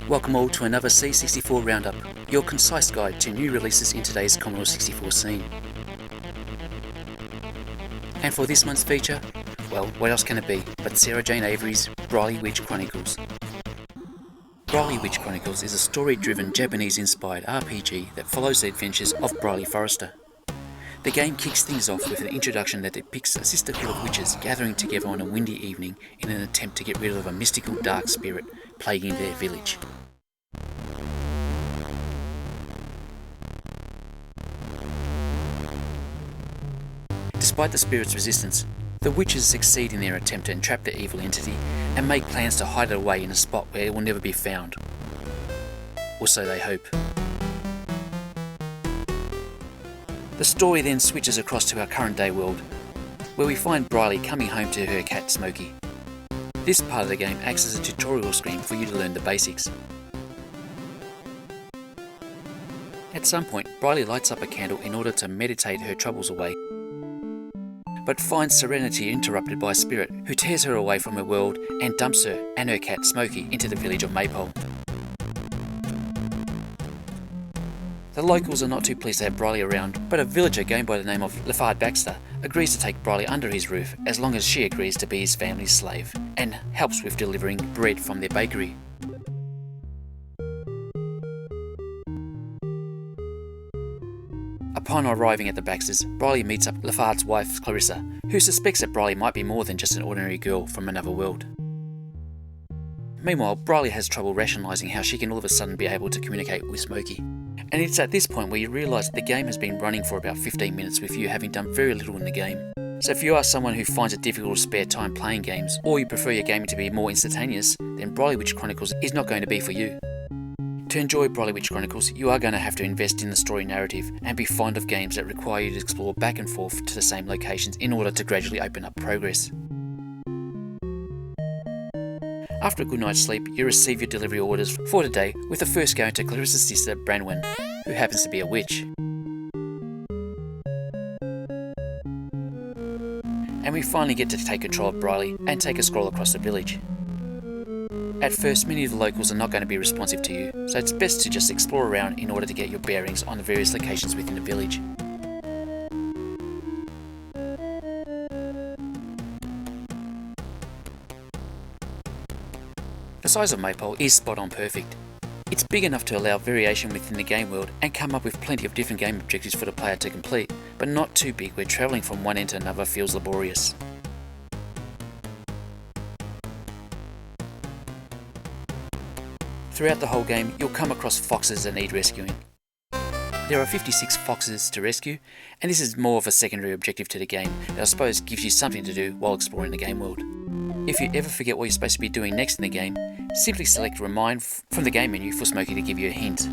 Welcome all to another C64 Roundup, your concise guide to new releases in today's Commodore 64 scene. And for this month's feature, well, what else can it be but Sarah Jane Avery's Briley Witch Chronicles. Briley Witch Chronicles is a story-driven Japanese-inspired RPG that follows the adventures of Briley Forrester. The game kicks things off with an introduction that depicts a sisterhood of witches gathering together on a windy evening in an attempt to get rid of a mystical dark spirit plaguing their village. Despite the spirit's resistance, the witches succeed in their attempt to entrap the evil entity and make plans to hide it away in a spot where it will never be found. Or so they hope. The story then switches across to our current day world, where we find Briley coming home to her cat Smokey. This part of the game acts as a tutorial screen for you to learn the basics. At some point, Briley lights up a candle in order to meditate her troubles away, but finds serenity interrupted by a spirit who tears her away from her world and dumps her and her cat Smokey into the village of Maypole. The locals are not too pleased to have Briley around, but a villager going by the name of Lafard Baxter agrees to take Briley under his roof as long as she agrees to be his family's slave and helps with delivering bread from their bakery. Upon arriving at the Baxters, Briley meets up Lafard's wife Clarissa, who suspects that Briley might be more than just an ordinary girl from another world. Meanwhile, Briley has trouble rationalising how she can all of a sudden be able to communicate with Smokey. And it's at this point where you realise that the game has been running for about 15 minutes with you having done very little in the game. So if you are someone who finds it difficult to spare time playing games, or you prefer your gaming to be more instantaneous, then Briley Witch Chronicles is not going to be for you. To enjoy Briley Witch Chronicles, you are going to have to invest in the story narrative and be fond of games that require you to explore back and forth to the same locations in order to gradually open up progress. After a good night's sleep, you receive your delivery orders for today, with the first going to Clarissa's sister Branwen, who happens to be a witch. And we finally get to take control of Briley and take a stroll across the village. At first, many of the locals are not going to be responsive to you, so it's best to just explore around in order to get your bearings on the various locations within the village. The size of Maypole is spot on perfect. It's big enough to allow variation within the game world and come up with plenty of different game objectives for the player to complete, but not too big where travelling from one end to another feels laborious. Throughout the whole game, you'll come across foxes that need rescuing. There are 56 foxes to rescue, and this is more of a secondary objective to the game that I suppose gives you something to do while exploring the game world. If you ever forget what you're supposed to be doing next in the game, simply select Remind from the game menu for Smokey to give you a hint.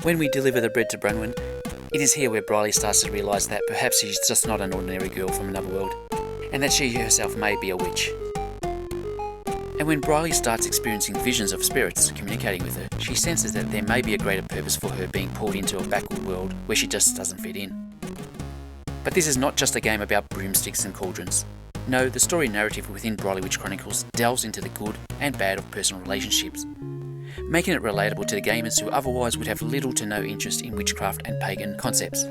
When we deliver the bread to Branwen, it is here where Briley starts to realise that perhaps she's just not an ordinary girl from another world, and that she herself may be a witch. And when Briley starts experiencing visions of spirits communicating with her, she senses that there may be a greater purpose for her being pulled into a backward world where she just doesn't fit in. But this is not just a game about broomsticks and cauldrons. No, the story narrative within Briley Witch Chronicles delves into the good and bad of personal relationships, making it relatable to the gamers who otherwise would have little to no interest in witchcraft and pagan concepts.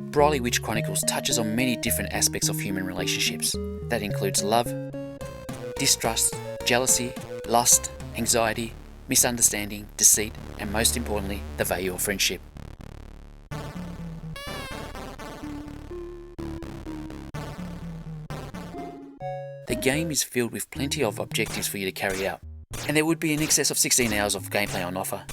Briley Witch Chronicles touches on many different aspects of human relationships. That includes love, distrust, jealousy, lust, anxiety, misunderstanding, deceit, and most importantly, the value of friendship. The game is filled with plenty of objectives for you to carry out, and there would be in excess of 16 hours of gameplay on offer.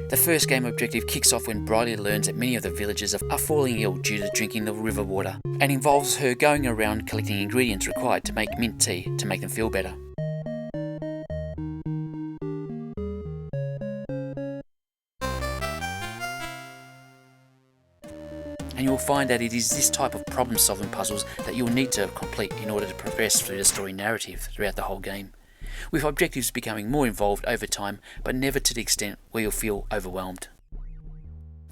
The first game objective kicks off when Briley learns that many of the villagers are falling ill due to drinking the river water, and involves her going around collecting ingredients required to make mint tea to make them feel better. And you'll find that it is this type of problem-solving puzzles that you'll need to complete in order to progress through the story narrative throughout the whole game, with objectives becoming more involved over time, but never to the extent where you'll feel overwhelmed.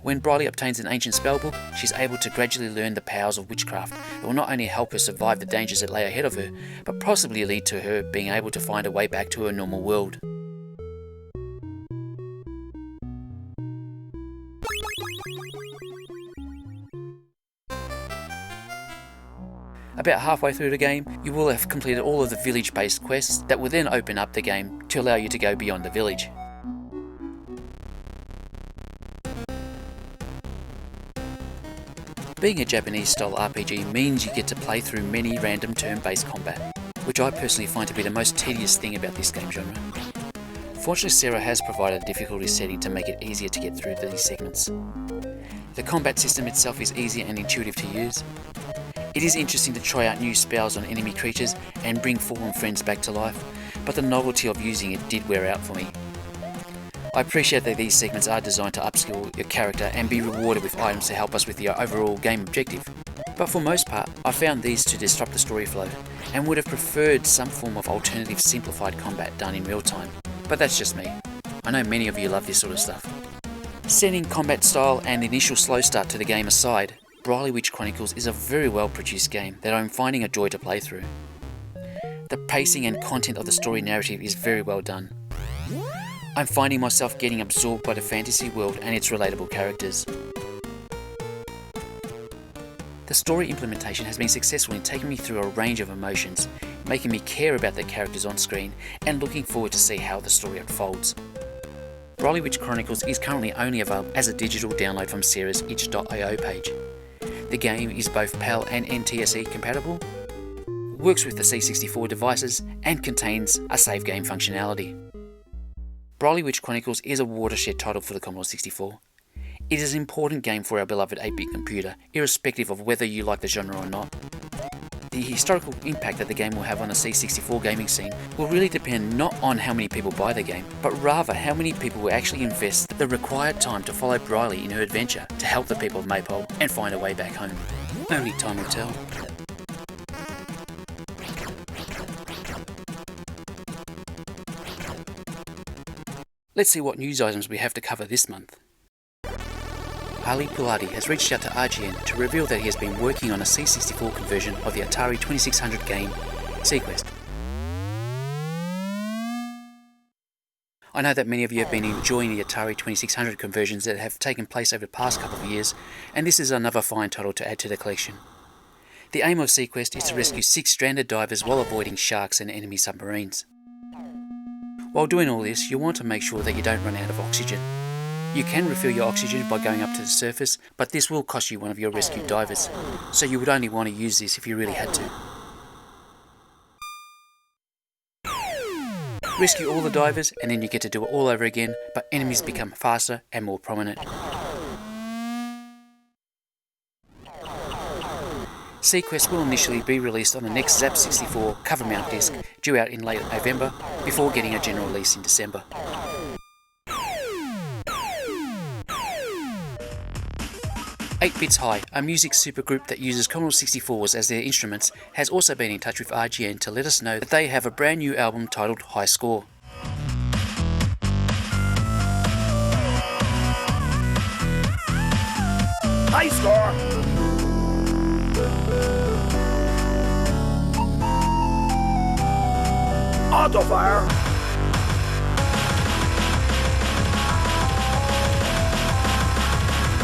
When Briley obtains an ancient spellbook, she's able to gradually learn the powers of witchcraft that will not only help her survive the dangers that lay ahead of her, but possibly lead to her being able to find a way back to her normal world. About halfway through the game, you will have completed all of the village-based quests that will then open up the game to allow you to go beyond the village. Being a Japanese-style RPG means you get to play through many random turn-based combat, which I personally find to be the most tedious thing about this game genre. Fortunately, Sarah has provided a difficulty setting to make it easier to get through these segments. The combat system itself is easy and intuitive to use. It is interesting to try out new spells on enemy creatures and bring fallen friends back to life, but the novelty of using it did wear out for me. I appreciate that these segments are designed to upskill your character and be rewarded with items to help us with the overall game objective, but for most part I found these to disrupt the story flow and would have preferred some form of alternative simplified combat done in real time, but that's just me. I know many of you love this sort of stuff. Setting combat style and initial slow start to the game aside, Briley Witch Chronicles is a very well produced game that I'm finding a joy to play through. The pacing and content of the story narrative is very well done. I'm finding myself getting absorbed by the fantasy world and its relatable characters. The story implementation has been successful in taking me through a range of emotions, making me care about the characters on screen and looking forward to see how the story unfolds. Briley Witch Chronicles is currently only available as a digital download from Sarah's itch.io page. The game is both PAL and NTSC compatible, works with the C64 devices, and contains a save game functionality. Briley Witch Chronicles is a watershed title for the Commodore 64. It is an important game for our beloved 8-bit computer, irrespective of whether you like the genre or not. The historical impact that the game will have on the C64 gaming scene will really depend not on how many people buy the game, but rather how many people will actually invest the required time to follow Briley in her adventure to help the people of Maypole and find a way back home. Only time will tell. Let's see what news items we have to cover this month. Ali Pilati has reached out to RGN to reveal that he has been working on a C64 conversion of the Atari 2600 game, Seaquest. I know that many of you have been enjoying the Atari 2600 conversions that have taken place over the past couple of years, and this is another fine title to add to the collection. The aim of Seaquest is to rescue 6 stranded divers while avoiding sharks and enemy submarines. While doing all this, you want to make sure that you don't run out of oxygen. You can refill your oxygen by going up to the surface, but this will cost you one of your rescued divers, so you would only want to use this if you really had to. Rescue all the divers and then you get to do it all over again, but enemies become faster and more prominent. Seaquest will initially be released on the next ZAP64 cover mount disc due out in late November, before getting a general release in December. 8Bits High, a music supergroup that uses Commodore 64s as their instruments, has also been in touch with RGN to let us know that they have a brand new album titled High Score. High Score! Auto fire!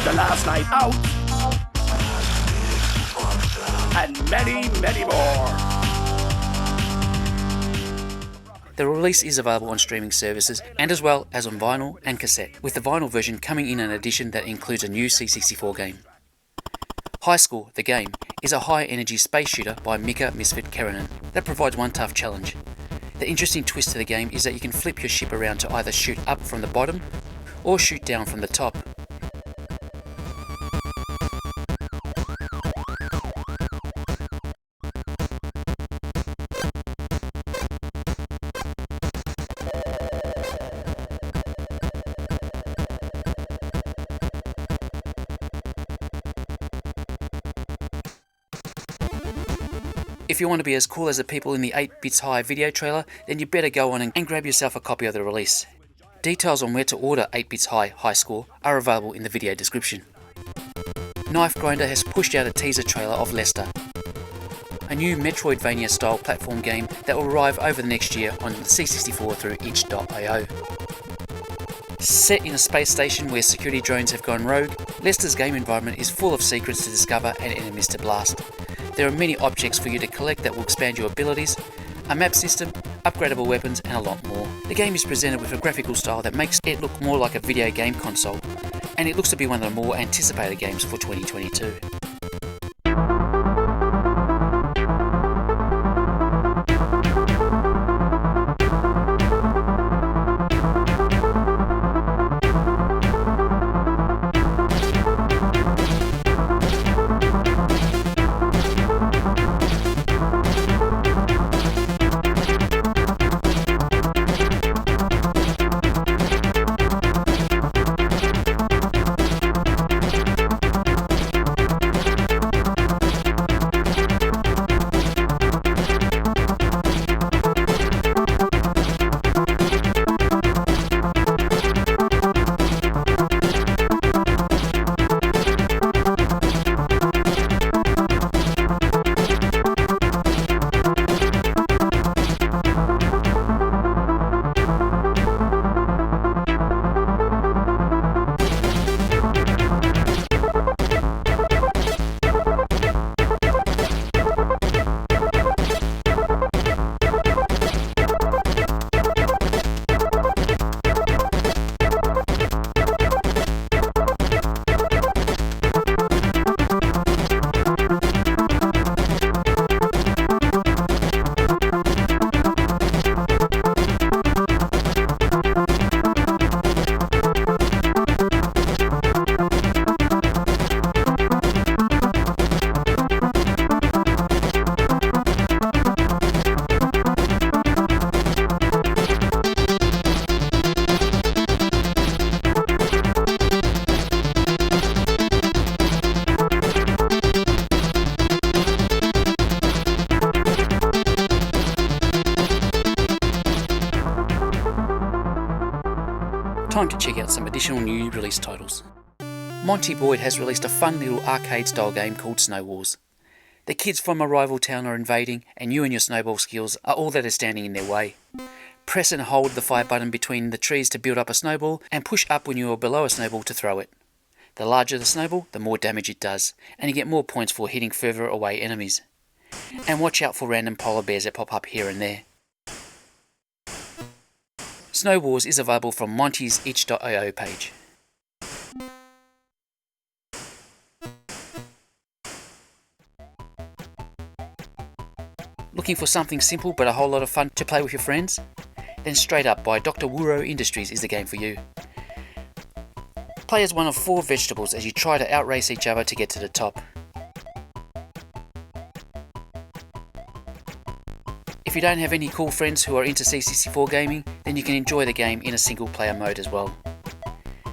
The Last Night Out, and many, many more. The release is available on streaming services and as well as on vinyl and cassette, with the vinyl version coming in an edition that includes a new C64 game. High Score, the game, is a high-energy space shooter by Mika Misfit Kerinen that provides one tough challenge. The interesting twist to the game is that you can flip your ship around to either shoot up from the bottom or shoot down from the top. If you want to be as cool as the people in the 8 Bits High video trailer, then you better go on and grab yourself a copy of the release. Details on where to order 8 Bits High Score are available in the video description. Knife Grinder has pushed out a teaser trailer of Leicester, a new Metroidvania style platform game that will arrive over the next year on the C64 through itch.io. Set in a space station where security drones have gone rogue, Leicester's game environment is full of secrets to discover and enemies to blast. There are many objects for you to collect that will expand your abilities, a map system, upgradable weapons and a lot more. The game is presented with a graphical style that makes it look more like a video game console, and it looks to be one of the more anticipated games for 2022. Time to check out some additional new release titles. Monty Boyd has released a fun little arcade style game called Snow Wars. The kids from a rival town are invading, and you and your snowball skills are all that is standing in their way. Press and hold the fire button between the trees to build up a snowball, and push up when you are below a snowball to throw it. The larger the snowball, the more damage it does, and you get more points for hitting further away enemies. And watch out for random polar bears that pop up here and there. Snow Wars is available from Monty's itch.io page. Looking for something simple but a whole lot of fun to play with your friends? Then Straight Up by Dr. Wuro Industries is the game for you. Play as one of 4 vegetables as you try to outrace each other to get to the top. If you don't have any cool friends who are into C64 gaming, then you can enjoy the game in a single player mode as well.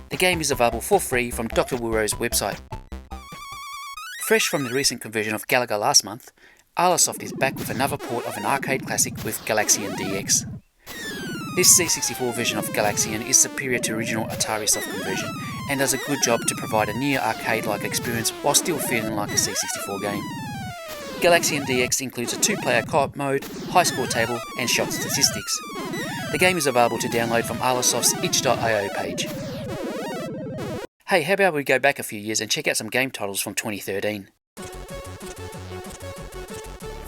The game is available for free from Dr. Wuro's website. Fresh from the recent conversion of Galaga last month, Arlosoft is back with another port of an arcade classic with Galaxian DX. This C64 version of Galaxian is superior to original Atari soft conversion and does a good job to provide a near arcade-like experience while still feeling like a C64 game. Galaxian DX includes a 2-player co-op mode, high score table and shot statistics. The game is available to download from Arlosoft's itch.io page. Hey, how about we go back a few years and check out some game titles from 2013.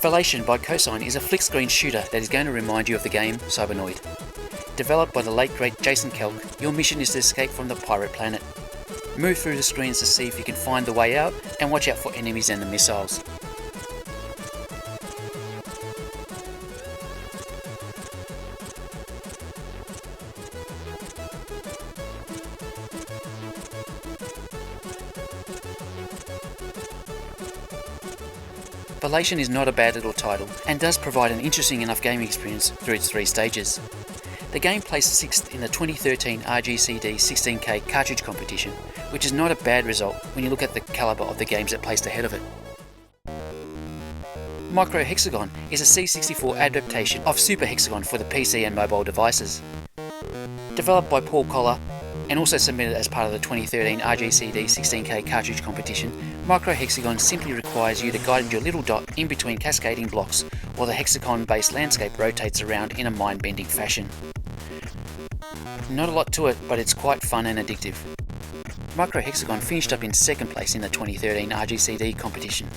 Velation by Cosine is a flick-screen shooter that is going to remind you of the game Cybernoid. Developed by the late great Jason Kelk, your mission is to escape from the pirate planet. Move through the screens to see if you can find the way out and watch out for enemies and the missiles. Velation is not a bad little title, and does provide an interesting enough gaming experience through its 3 stages. The game placed 6th in the 2013 RGCD 16K cartridge competition, which is not a bad result when you look at the calibre of the games that placed ahead of it. Micro Hexagon is a C64 adaptation of Super Hexagon for the PC and mobile devices. Developed by Paul Collar and also submitted as part of the 2013 RGCD 16K cartridge competition, Micro Hexagon simply requires you to guide your little dot in between cascading blocks while the hexagon-based landscape rotates around in a mind-bending fashion. Not a lot to it, but it's quite fun and addictive. Micro Hexagon finished up in second place in the 2013 RGCD competition.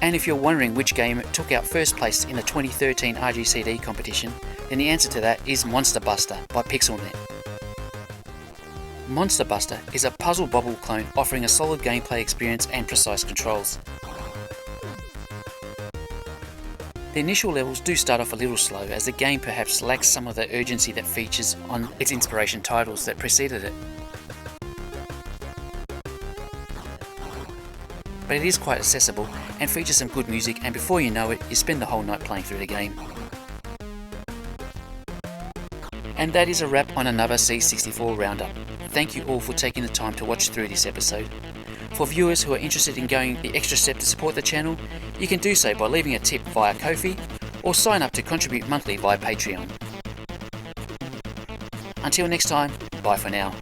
And if you're wondering which game took out first place in the 2013 RGCD competition, then the answer to that is Monster Buster by Pixelnet. Monster Buster is a puzzle bobble clone offering a solid gameplay experience and precise controls. The initial levels do start off a little slow, as the game perhaps lacks some of the urgency that features on its inspiration titles that preceded it. But it is quite accessible and features some good music, and before you know it, you spend the whole night playing through the game. And that is a wrap on another C64 roundup. Thank you all for taking the time to watch through this episode. For viewers who are interested in going the extra step to support the channel, you can do so by leaving a tip via Ko-fi or sign up to contribute monthly via Patreon. Until next time, bye for now.